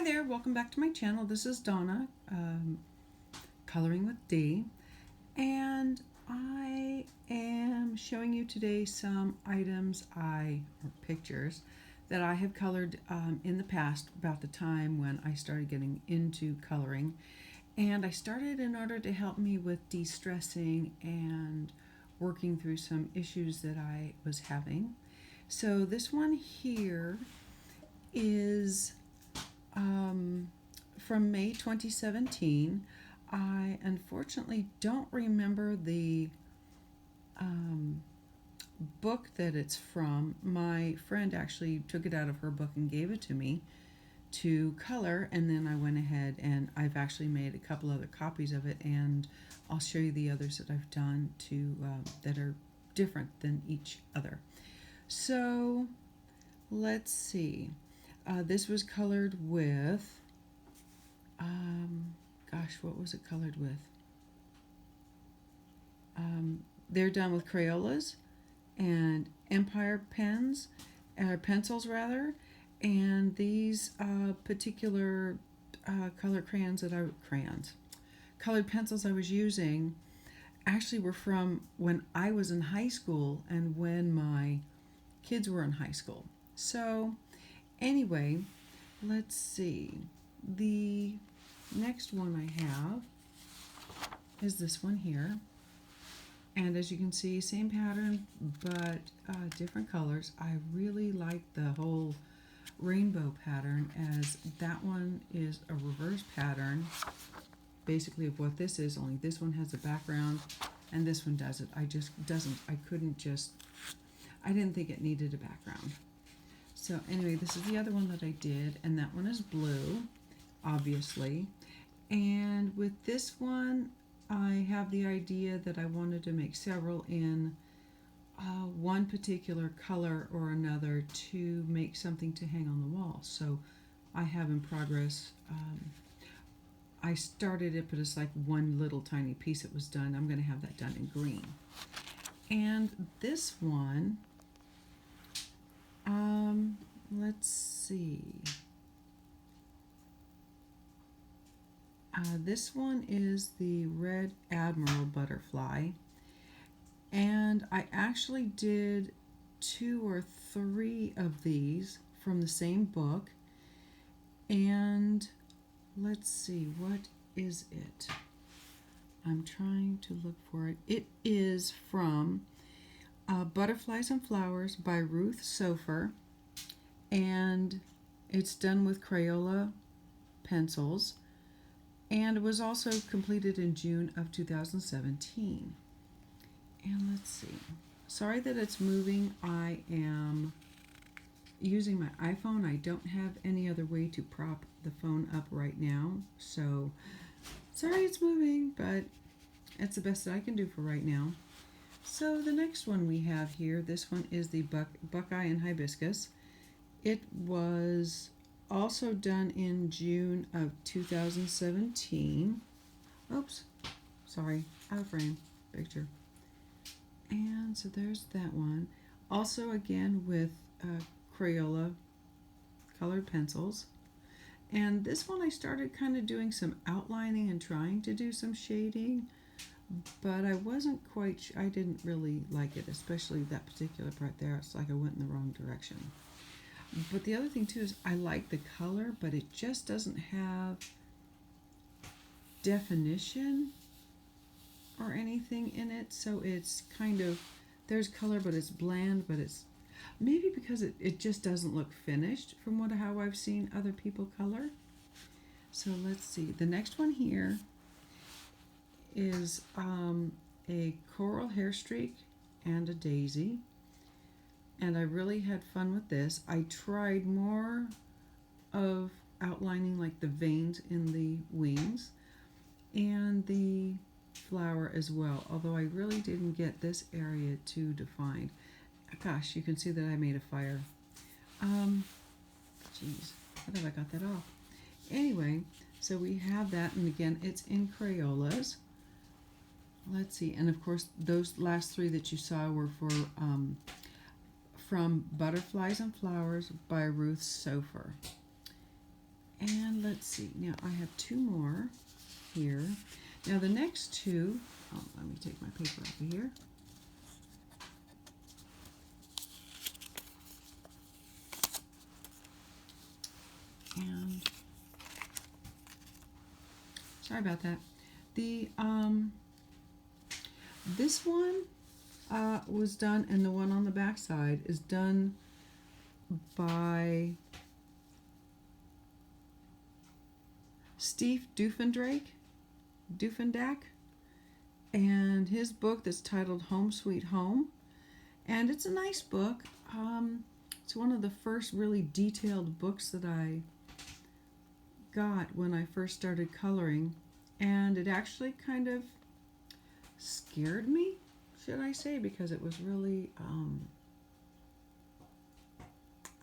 Hi there, welcome back to my channel. This is Donna, Coloring with D, and I am showing you today some items or pictures that I have colored in the past, about the time when I started getting into coloring. And I started in order to help me with de-stressing and working through some issues that I was having. So this one here is from May 2017. I unfortunately don't remember the book that it's from. My friend actually took it out of her book and gave it to me to color, and then I went ahead and I've actually made a couple other copies of it, and I'll show you the others that I've done that are different than each other. So let's see. This was colored with, what was it colored with? They're done with Crayolas and Empire pens, pencils rather, and these particular colored pencils I was using actually were from when I was in high school and when my kids were in high school. So anyway, let's see. The next one I have is this one here. And as you can see, same pattern, but different colors. I really like the whole rainbow pattern, as that one is a reverse pattern, basically of what this is, only this one has a background and this one doesn't. I didn't think it needed a background. So anyway, this is the other one that I did, and that one is blue, obviously. And with this one, I have the idea that I wanted to make several in one particular color or another to make something to hang on the wall. So I have in progress, I started it, but it's like one little tiny piece that was done. I'm going to have that done in green. And this one, let's see. This one is the Red Admiral butterfly, and I actually did 2 or 3 of these from the same book. And let's see, what is it? I'm trying to look for it. It is from Butterflies and Flowers by Ruth Sofer, and it's done with Crayola pencils, and it was also completed in June of 2017. And let's see. Sorry that it's moving. I am using my iPhone. I don't have any other way to prop the phone up right now, so sorry it's moving, but it's the best that I can do for right now. So the next one we have here, this one is the Buckeye and Hibiscus. It was also done in June of 2017. Oops, sorry, out of frame picture. And so there's that one. Also again with Crayola colored pencils. And this one I started kind of doing some outlining and trying to do some shading, but I wasn't quite I didn't really like it, especially that particular part there. It's like I went in the wrong direction. But the other thing too is I like the color, but it just doesn't have definition or anything in it. So it's kind of, there's color, but it's bland, but it's maybe because it just doesn't look finished from how I've seen other people color. So let's see. The next one here is a coral hair streak and a daisy. And I really had fun with this. I tried more of outlining like the veins in the wings and the flower as well, although I really didn't get this area too defined. Gosh, you can see that I made a fire. Geez, how did I got that off? Anyway, so we have that, and again, it's in Crayolas. Let's see, and of course, those last 3 that you saw were from Butterflies and Flowers by Ruth Sofer. And let's see. Now I have two more here. Now the next two, let me take my paper over here. And sorry about that. The this one was done, and the one on the back side is done by Steve Duvendak, and his book that's titled Home Sweet Home. And it's a nice book. It's one of the first really detailed books that I got when I first started coloring, and it actually kind of scared me, should I say, because it was really,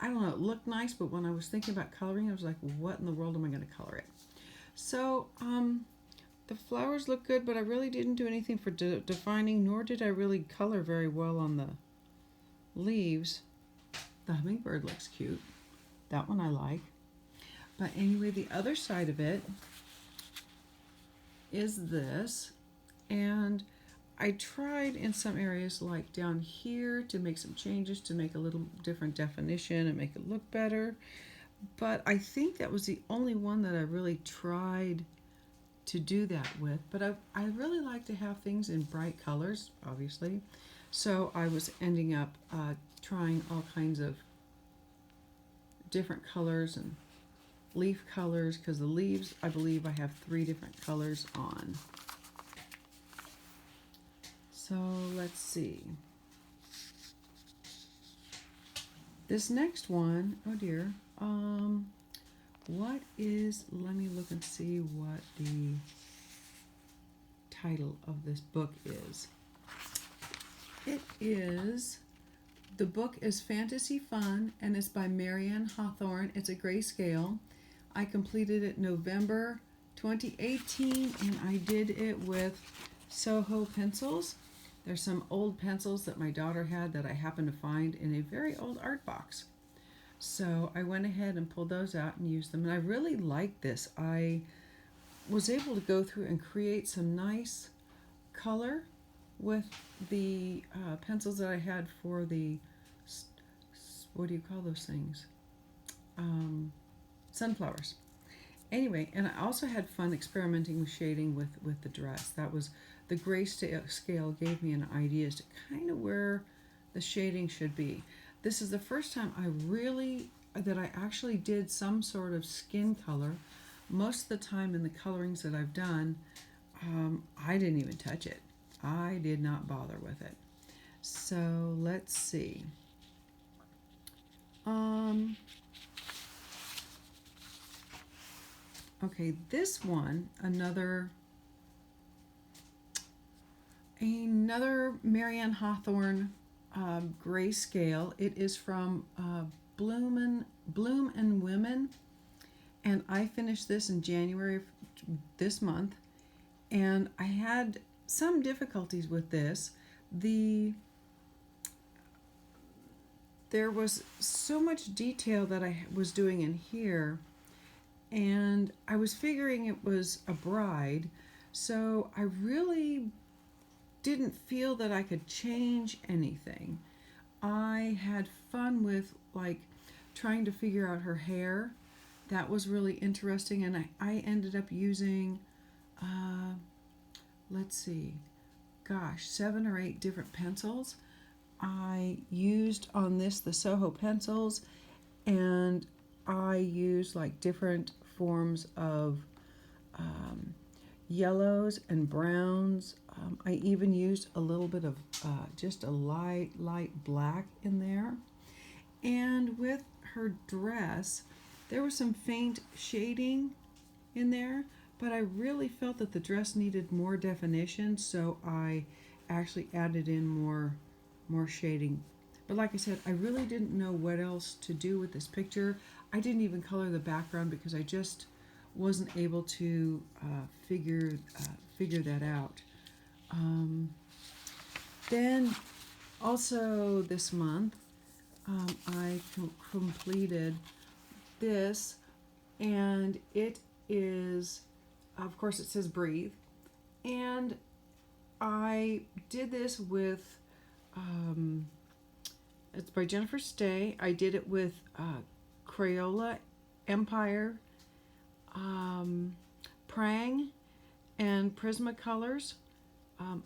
I don't know, it looked nice, but when I was thinking about coloring, I was like, what in the world am I going to color it? So, the flowers look good, but I really didn't do anything for defining, nor did I really color very well on the leaves. The hummingbird looks cute. That one I like. But anyway, the other side of it is this. And I tried in some areas, like down here, to make some changes, to make a little different definition and make it look better. But I think that was the only one that I really tried to do that with. But I really like to have things in bright colors, obviously. So I was ending up trying all kinds of different colors and leaf colors, because the leaves, I believe I have 3 different colors on. So let's see. This next one, oh dear, what is, let me look and see what the title of this book is. It is, the book is Fantasy Fun, and it's by Marianne Hawthorne. It's a grayscale. I completed it November 2018, and I did it with Soho pencils. There's some old pencils that my daughter had that I happened to find in a very old art box. So I went ahead and pulled those out and used them, and I really like this. I was able to go through and create some nice color with the pencils that I had for the, what do you call those things? Sunflowers. Anyway, and I also had fun experimenting with shading with the dress. That was, the grayscale gave me an idea as to kind of where the shading should be. This is the first time that I actually did some sort of skin color. Most of the time in the colorings that I've done, I didn't even touch it. I did not bother with it. So let's see. Okay, this one, another Marianne Hawthorne grayscale. It is from Bloom and Women, and I finished this in January of this month, and I had some difficulties with this. There was so much detail that I was doing in here, and I was figuring it was a bride, so I really didn't feel that I could change anything. I had fun with like trying to figure out her hair. That was really interesting, and I ended up using let's see, gosh, 7 or 8 different pencils. I used on this the Soho pencils, and I used like different forms of yellows and browns. I even used a little bit of just a light black in there. And with her dress, there was some faint shading in there, but I really felt that the dress needed more definition, so I actually added in more shading. But like I said, I really didn't know what else to do with this picture. I didn't even color the background because I just wasn't able to figure that out. Then also this month, I completed this and it is, of course, it says breathe. And I did this with, it's by Jennifer Stay. I did it with Crayola Empire, Prang, and Prismacolors.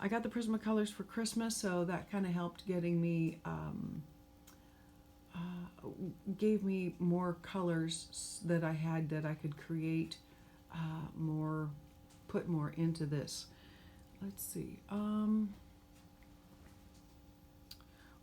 I got the Prismacolors for Christmas, so that kind of helped getting me, gave me more colors that I had that I could create more, put more into this. Let's see.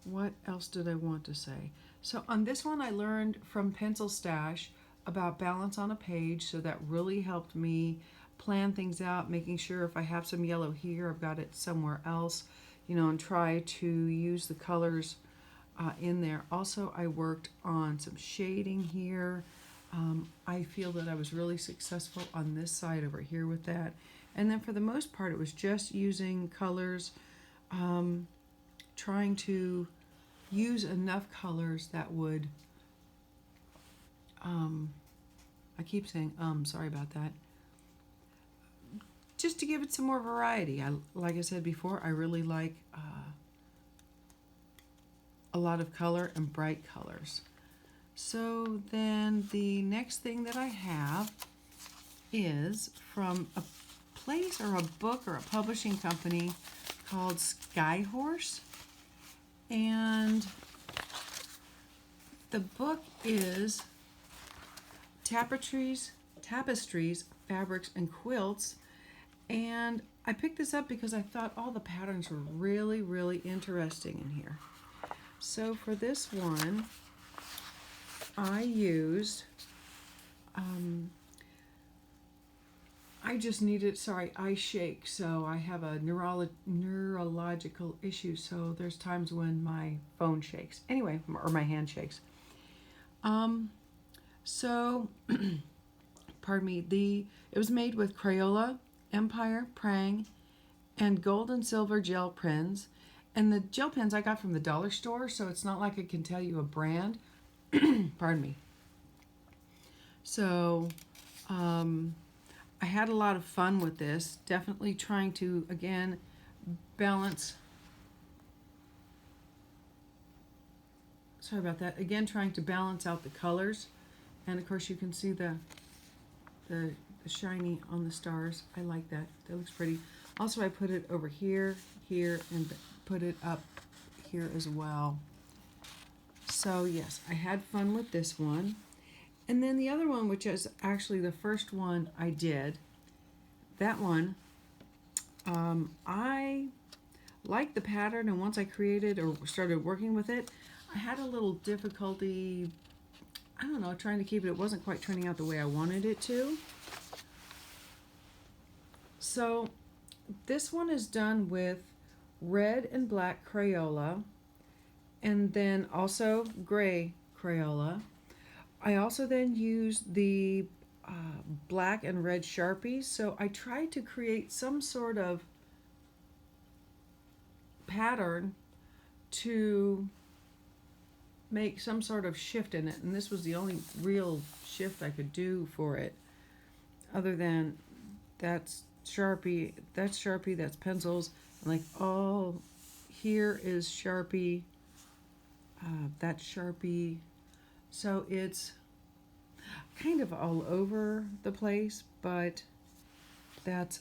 What else did I want to say? So on this one, I learned from Pencil Stash about balance on a page, so that really helped me plan things out, making sure if I have some yellow here, I've got it somewhere else, you know, and try to use the colors in there. Also, I worked on some shading here. I feel that I was really successful on this side over here with that. And then for the most part, it was just using colors, trying to use enough colors that would, I keep saying sorry about that, just to give it some more variety. Like I said before, I really like a lot of color and bright colors. So then the next thing that I have is from a place or a book or a publishing company called Skyhorse. And the book is Tapestries, Fabrics, and Quilts. And I picked this up because I thought all the patterns were really, really interesting in here. So for this one, I used, I just needed, sorry, I shake, so I have a neurological issue, so there's times when my phone shakes. Anyway, or my hand shakes. So, pardon me, it was made with Crayola, Empire, Prang, and gold and silver gel pens. And the gel pens I got from the dollar store, so it's not like I can tell you a brand. Pardon me. So, I had a lot of fun with this. Definitely trying to, again, balance. Sorry about that. Again, trying to balance out the colors. And of course, you can see the shiny on the stars. I like that. That looks pretty. Also, I put it over here, here, and put it up here as well. So yes, I had fun with this one. And then the other one, which is actually the first one I did, that one, I liked the pattern, and once I created or started working with it, I had a little difficulty, I don't know, trying to keep it. It wasn't quite turning out the way I wanted it to. So this one is done with red and black Crayola, and then also gray Crayola. I also then used the black and red Sharpies, so I tried to create some sort of pattern to make some sort of shift in it, and this was the only real shift I could do for it, other than that's Sharpie, that's pencils, and like all here is Sharpie, that's Sharpie, so it's kind of all over the place, but that's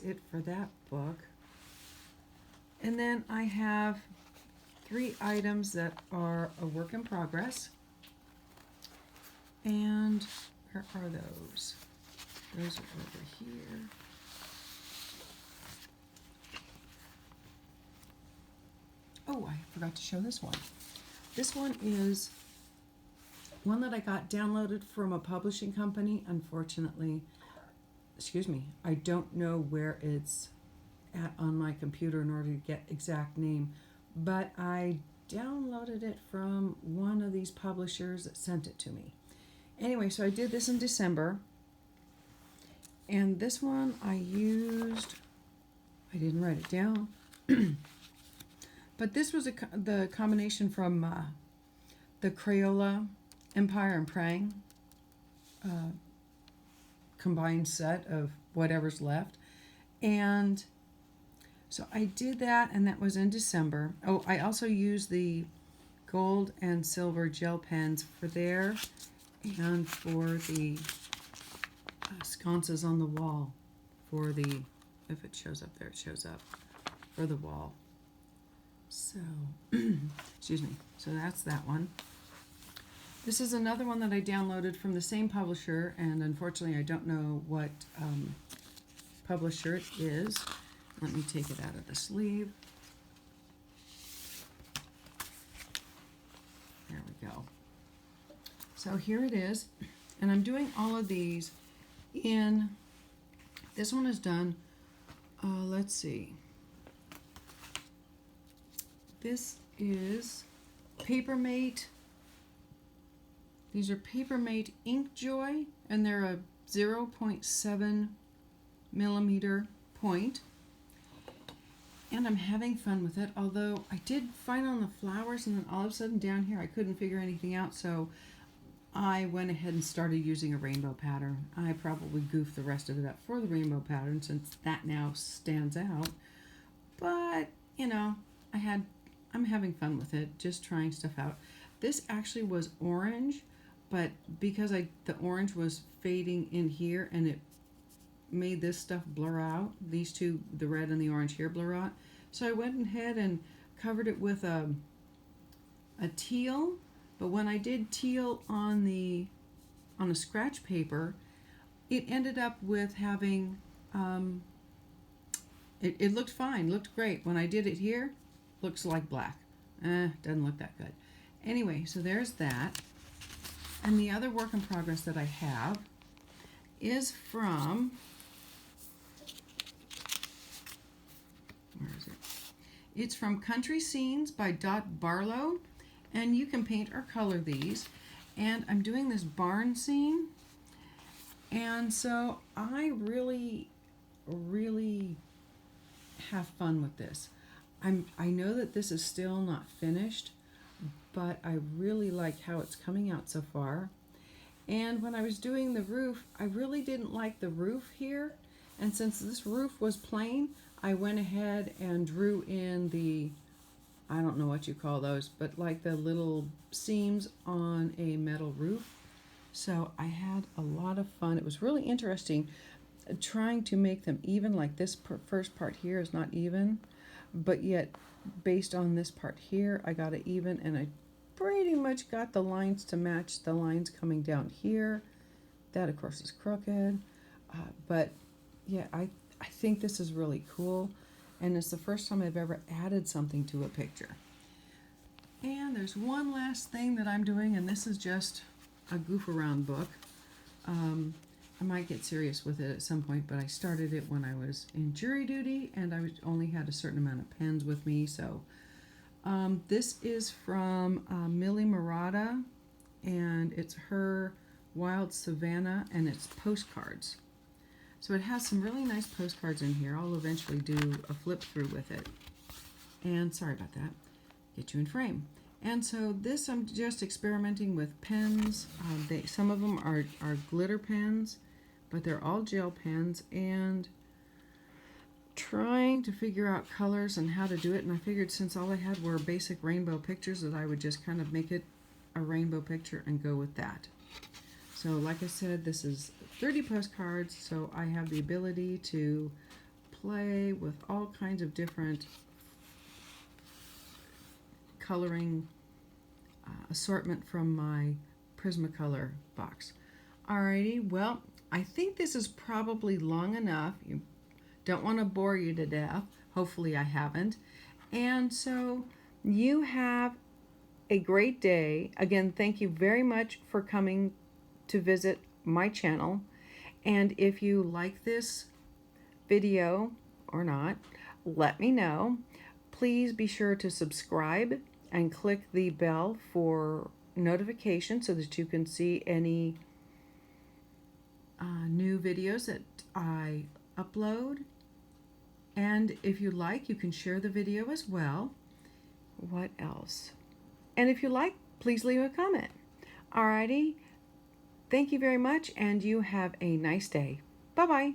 it for that book. And then I have 3 items that are a work in progress. And where are those? Those are over here. Oh, I forgot to show this one. This one is one that I got downloaded from a publishing company. Unfortunately, I don't know where it's at on my computer in order to get exact name, but I downloaded it from one of these publishers that sent it to me. Anyway, so I did this in December, and this one I didn't write it down, but this was the combination from the Crayola Empire and Praying combined set of whatever's left. And so I did that, and that was in December. Oh, I also used the gold and silver gel pens for there and for the sconces on the wall for the, if it shows up there, it shows up for the wall. So, excuse me. So that's that one. This is another one that I downloaded from the same publisher, and unfortunately I don't know what publisher it is. Let me take it out of the sleeve. There we go. So here it is, and I'm doing all of these in, this one is done, let's see. This is Papermate. These are Papermate Ink Joy, and they're a 0.7 millimeter point. And I'm having fun with it, although I did find on the flowers, and then all of a sudden down here I couldn't figure anything out, so I went ahead and started using a rainbow pattern. I probably goofed the rest of it up for the rainbow pattern since that now stands out. But, you know, I'm having fun with it, just trying stuff out. This actually was orange, but because the orange was fading in here and it made this stuff blur out, these two, the red and the orange here, blur out. So I went ahead and covered it with a teal, but when I did teal on a scratch paper, it ended up with having, it looked fine, looked great. When I did it here, looks like black. Doesn't look that good. Anyway, so there's that. And the other work in progress that I have is from, where is it? It's from Country Scenes by Dot Barlow, and you can paint or color these. And I'm doing this barn scene, and so I really have fun with this. I know that this is still not finished, but I really like how it's coming out so far. And when I was doing the roof, I really didn't like the roof here, and since this roof was plain, I went ahead and drew in the, I don't know what you call those, but like the little seams on a metal roof. So I had a lot of fun. It was really interesting trying to make them even, like this first part here is not even, but yet based on this part here I got it even, and I pretty much got the lines to match the lines coming down here. That of course is crooked, but yeah, I think this is really cool, and it's the first time I've ever added something to a picture. And there's one last thing that I'm doing, and this is just a goof around book. I might get serious with it at some point, but I started it when I was in jury duty, and I only had a certain amount of pens with me. So this is from Millie Murata, and it's her Wild Savannah, and it's postcards. So it has some really nice postcards in here. I'll eventually do a flip through with it. And sorry about that. Get you in frame. And so this, I'm just experimenting with pens. Some of them are glitter pens, but they're all gel pens, and trying to figure out colors and how to do it. And I figured since all I had were basic rainbow pictures that I would just kind of make it a rainbow picture and go with that. So like I said, this is 30 postcards, so I have the ability to play with all kinds of different coloring assortment from my Prismacolor box. Alrighty, well, I think this is probably long enough. You don't want to bore you to death. Hopefully I haven't. And so you have a great day. Again, thank you very much for coming to visit my channel. And if you like this video or not, let me know. Please be sure to subscribe and click the bell for notifications so that you can see any new videos that I upload. And if you like, you can share the video as well. What else? And if you like, please leave a comment. Alrighty, thank you very much, and you have a nice day. Bye-bye.